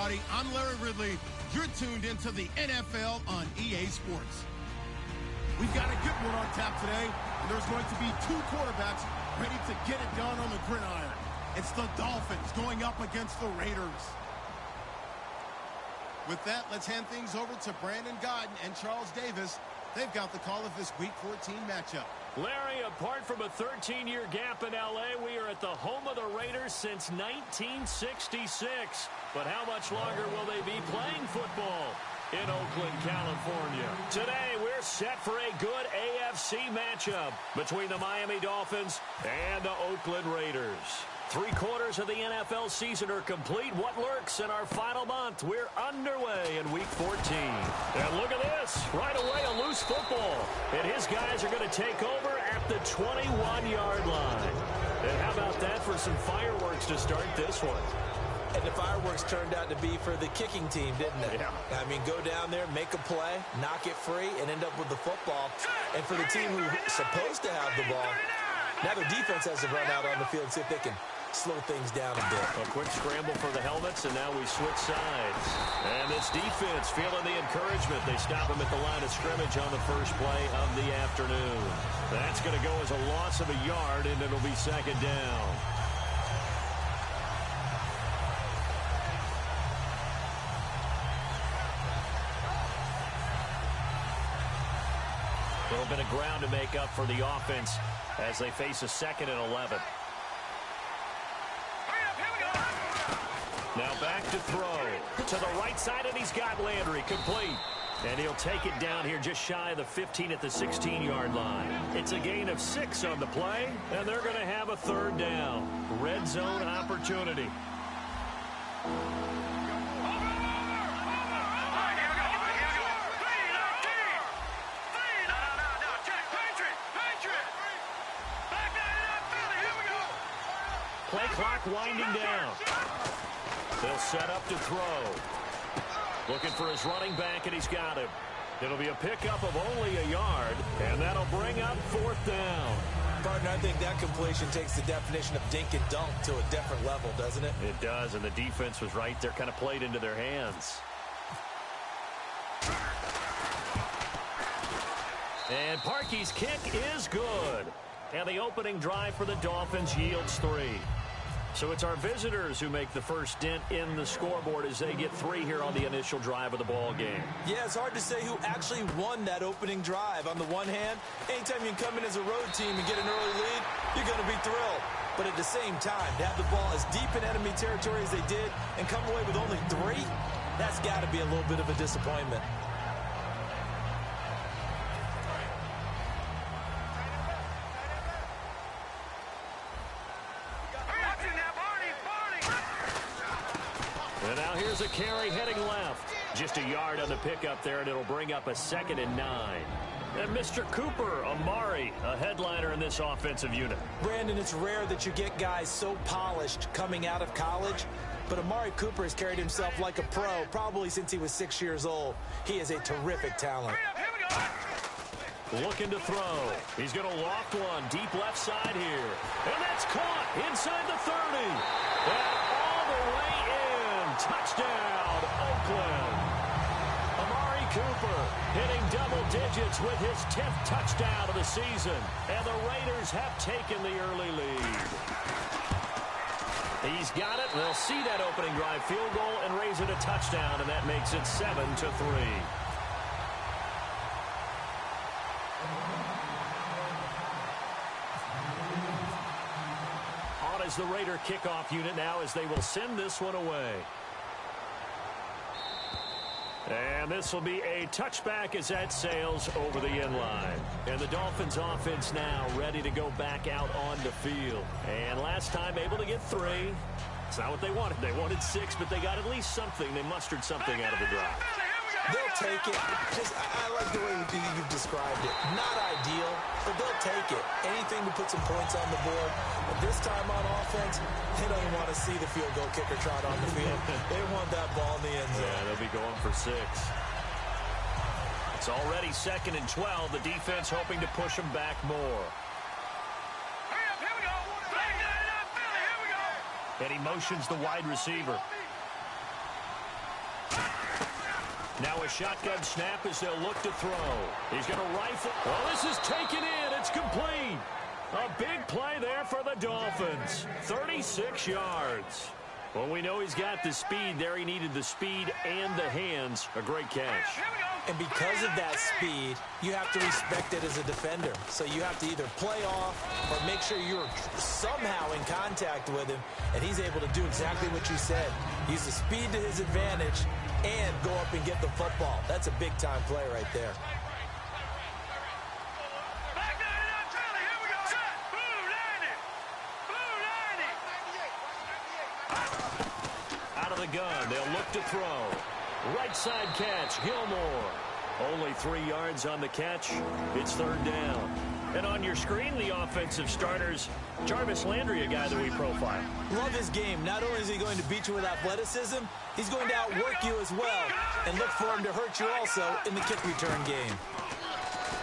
everybody. I'm Larry Ridley. You're tuned into the NFL on EA Sports. We've got a good one on tap today, and there's going to be two quarterbacks ready to get it done on the gridiron. It's the Dolphins going up against the Raiders. With that, let's hand things over to Brandon Godden and Charles Davis. They've got the call of this Week 14 matchup. Larry, apart from a 13-year gap in L.A., we are at the home of the Raiders since 1966. But how much longer will they be playing football in Oakland, California? Today, we're set for a good AFC matchup between the Miami Dolphins and the Oakland Raiders. 3/4 of the NFL season are complete. What lurks in our final month? We're underway in Week 14. And look at this. Right away, a loose football. And his guys are going to take over at the 21-yard line. And how about that for some fireworks to start this one? And the fireworks turned out to be for the kicking team, didn't they? Yeah. I mean, go down there, make a play, knock it free, and end up with the football. And for the team who's supposed to have the ball, now their defense has to run out on the field and see if they can slow things down a bit. A quick scramble for the helmets, and now we switch sides. And this defense feeling the encouragement. They stop him at the line of scrimmage on the first play of the afternoon. That's going to go as a loss of a yard, and it'll be second down. A little bit of ground to make up for the offense as they face a 2nd and 11. Now back to throw. To the right side, and he's got Landry complete. And he'll take it down here just shy of the 15 at the 16-yard line. It's a gain of 6 on the play, and they're going to have a 3rd down. Red zone opportunity. Play clock winding down. They'll set up to throw. Looking for his running back, and he's got him. It'll be a pickup of only a yard, and that'll bring up 4th down. Partner, I think that completion takes the definition of dink and dunk to a different level, doesn't it? It does, and the defense was right there, kind of played into their hands. And Parkey's kick is good. And the opening drive for the Dolphins yields 3. So it's our visitors who make the first dent in the scoreboard as they get 3 here on the initial drive of the ball game. Yeah, it's hard to say who actually won that opening drive. On the one hand, anytime you come in as a road team and get an early lead, you're going to be thrilled. But at the same time, to have the ball as deep in enemy territory as they did and come away with only 3, that's got to be a little bit of a disappointment. And now here's a carry heading left. Just a yard on the pickup there, and it'll bring up a 2nd and 9. And Mr. Cooper, Amari, a headliner in this offensive unit. Brandon, it's rare that you get guys so polished coming out of college, but Amari Cooper has carried himself like a pro probably since he was 6 years old. He is a terrific talent. Looking to throw. He's going to loft one deep left side here. And that's caught inside the 30. And all the way in. Touchdown, Oakland. Amari Cooper hitting double digits with his 10th touchdown of the season. And the Raiders have taken the early lead. He's got it. They'll see that opening drive field goal and raise it a touchdown, and that makes it 7-3. On is the Raider kickoff unit now as they will send this one away. And this will be a touchback as that sails over the end line. And the Dolphins offense now ready to go back out on the field. And last time able to get 3. It's not what they wanted. They wanted 6, but they got at least something. They mustered something out of the drive. They'll take it. I like the way you've described it. Not ideal, but they'll take it. Anything to put some points on the board. But this time on offense, they don't want to see the field goal kicker trot on the field. They want that ball in the end zone. Yeah, they'll be going for 6. It's already 2nd and 12. The defense hoping to push them back more. Here we go. And he motions the wide receiver. Now a shotgun snap as they'll look to throw. He's going to rifle. Oh, this is taken in. It's complete. A big play there for the Dolphins. 36 yards. Well, we know he's got the speed there. He needed the speed and the hands. A great catch. And because of that speed, you have to respect it as a defender. So you have to either play off or make sure you're somehow in contact with him. And he's able to do exactly what you said. Use the speed to his advantage and go up and get the football. That's a big-time play right there. Out of the gun, they'll look to throw. Right side catch, Gilmore. Only 3 yards on the catch. It's third down. And on your screen, the offensive starters, Jarvis Landry, a guy that we profile. Love his game. Not only is he going to beat you with athleticism, he's going to outwork you as well. And look for him to hurt you also in the kick return game.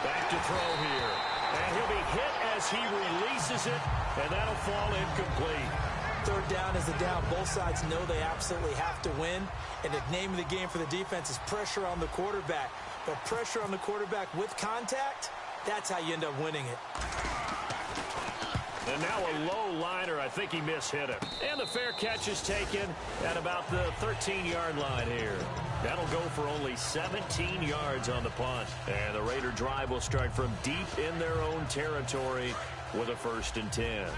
Back to throw here. And he'll be hit as he releases it, and that'll fall incomplete. Third down is the down. Both sides know they absolutely have to win. And the name of the game for the defense is pressure on the quarterback. But pressure on the quarterback with contact, that's how you end up winning it. And now a low liner. I think he mishit it. And the fair catch is taken at about the 13-yard line here. That'll go for only 17 yards on the punt. And the Raider drive will start from deep in their own territory with a 1st and 10.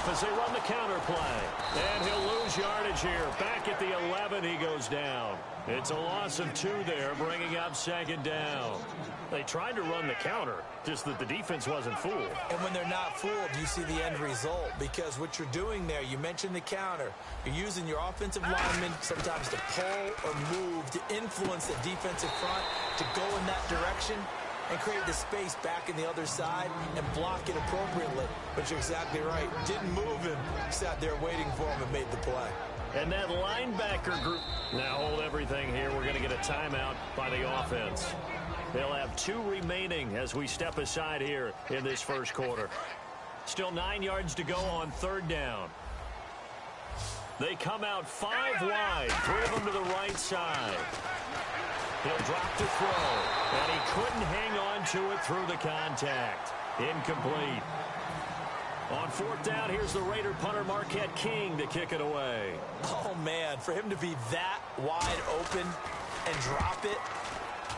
As they run the counter play. And he'll lose yardage here. Back at the 11, he goes down. It's a loss of 2 there, bringing up 2nd down. They tried to run the counter, just that the defense wasn't fooled. And when they're not fooled, you see the end result. Because what you're doing there, you mentioned the counter. You're using your offensive linemen sometimes to pull or move to influence the defensive front to go in that direction and create the space back in the other side and block it appropriately. But you're exactly right. Didn't move him. Sat there waiting for him and made the play. And that linebacker group. Now hold everything here. We're going to get a timeout by the offense. They'll have 2 remaining as we step aside here in this first quarter. Still 9 yards to go on 3rd down. They come out 5 wide. 3 of them to the right side. He'll drop to throw, and he couldn't hang on to it through the contact. Incomplete. On 4th down, here's the Raider punter Marquette King to kick it away. Oh, man, for him to be that wide open and drop it,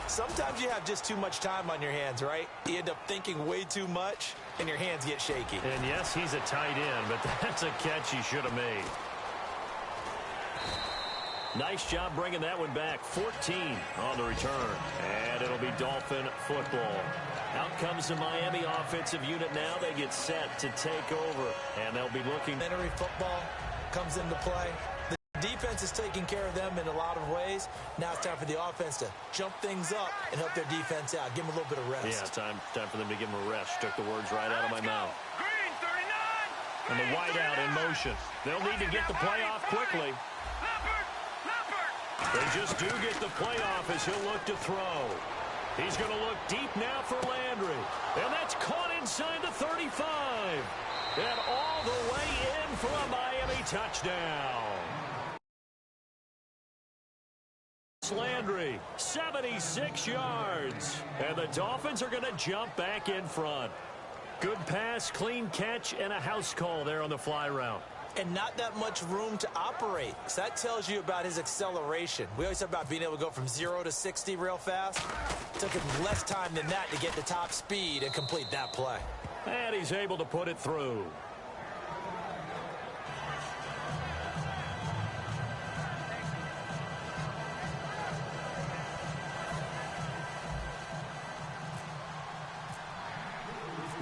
sometimes you have just too much time on your hands, right? You end up thinking way too much, and your hands get shaky. And, yes, he's a tight end, but that's a catch he should have made. Nice job bringing that one back. 14 on the return. And it'll be Dolphin football. Out comes the Miami offensive unit now. They get set to take over. And they'll be looking. Complimentary football comes into play. The defense is taking care of them in a lot of ways. Now it's time for the offense to jump things up and help their defense out. Give them a little bit of rest. Yeah, time for them to give them a rest. Took the words right out of my mouth. Green, 39. And the wideout in motion. They'll need to get the play off quickly. They just do get the playoff as he'll look to throw. He's going to look deep now for Landry. And that's caught inside the 35. And all the way in for a Miami touchdown. Landry, 76 yards. And the Dolphins are going to jump back in front. Good pass, clean catch, and a house call there on the fly route. And not that much room to operate. So that tells you about his acceleration. We always talk about being able to go from 0 to 60 real fast. It took him less time than that to get the top speed and complete that play. And he's able to put it through.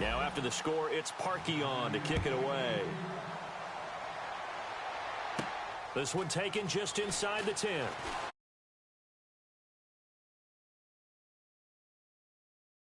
Now after the score, it's Parkey on to kick it away. This one taken just inside the 10.